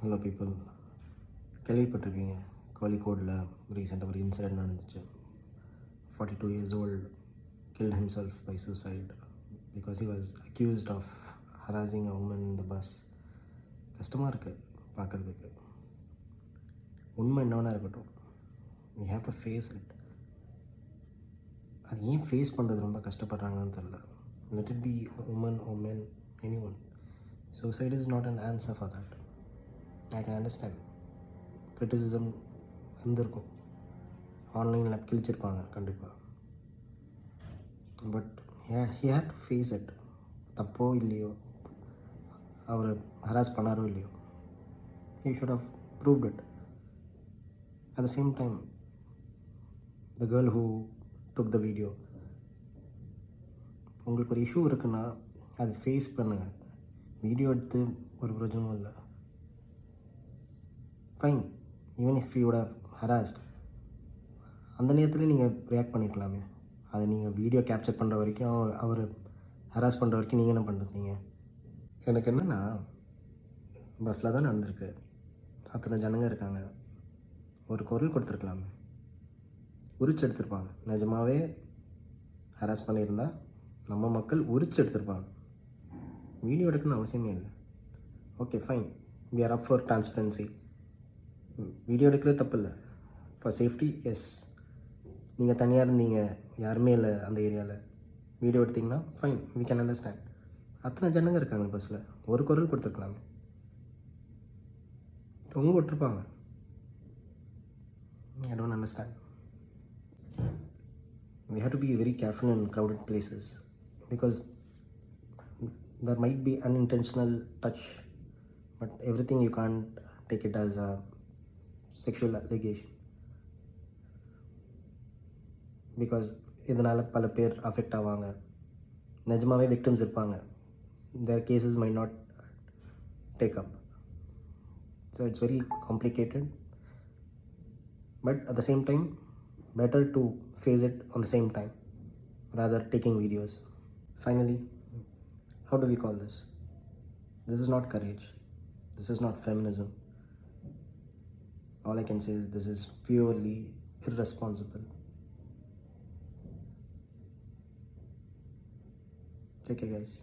Hello people, கேள்விப்பட்டிருக்கீங்க கோழிக்கோடில் ரீசெண்டாக ஒரு incident நடந்துச்சு. 42 years old killed himself by suicide because he was accused of harassing a woman in the bus. கஷ்டமாக இருக்குது பார்க்குறதுக்கு. உண்மை என்னவனா இருக்கட்டும், we have to face it. அது ஏன் ஃபேஸ் பண்ணுறது ரொம்ப கஷ்டப்படுறாங்கன்னு தெரில. Let it be woman or men, anyone. Suicide is not an answer for that. I can understand. Criticism இருந்திருக்கும், ஆன்லைனில் கிழிச்சிருப்பாங்க கண்டிப்பாக. But he had to face it. தப்போ இல்லையோ, அவர் ஹராஸ் பண்ணாரோ இல்லையோ, he should have proved it. At the same time, the girl who took the video, உங்களுக்கு ஒரு issue இருக்குன்னா அது ஃபேஸ் பண்ணுங்கள். வீடியோ எடுத்து ஒரு பிரயோஜனமும் இல்லை. Fine, even if you would have harassed, அந்த நேரத்தில் நீங்கள் ரியாக்ட் பண்ணிக்கலாமே. அதை நீங்கள் வீடியோ கேப்சர் பண்ணுற வரைக்கும், அவர் ஹராஸ் பண்ணுற வரைக்கும் நீங்கள் என்ன பண்ணுறீங்க? எனக்கு என்னென்னா, பஸ்ஸில் தான் நடந்திருக்கு, அத்தனை ஜனங்க இருக்காங்க, ஒரு குரல் கொடுத்துருக்கலாமே. உரிச்சு எடுத்திருப்பாங்க. நிஜமாகவே ஹராஸ் பண்ணியிருந்தால் நம்ம மக்கள் உரிச்சு எடுத்திருப்பாங்க. வீடியோ எடுக்கணும்னு அவசியமே இல்லை. Okay fine, we are up for transparency. Video எடுக்கிறது தப்பு இல்லை. For safety, yes. நீங்கள் தனியாக இருந்தீங்க, யாருமே இல்லை அந்த ஏரியாவில், வீடியோ எடுத்திங்கன்னா ஃபைன், வி கேன் அண்டர்ஸ்டாண்ட். அத்தனை ஜனங்க இருக்காங்க பஸ்ஸில், ஒரு குரல் கொடுத்துருக்கலாமே. தொங்க விட்டுருப்பாங்க. I don't understand. We have to be very careful in crowded places because there might be unintentional touch, but everything you can't take it as a sexual allegation because இதனால் பல பேர் அஃபெக்ட் ஆவாங்க. நிஜமாகவே விக்டிம்ஸ் இருப்பாங்க. their cases might not take up, so it's very complicated, but at the same time better to face it on the same time rather taking videos. Finally, how do we call this? This is not courage, this is not feminism. All I can say is this is purely irresponsible. Take care guys.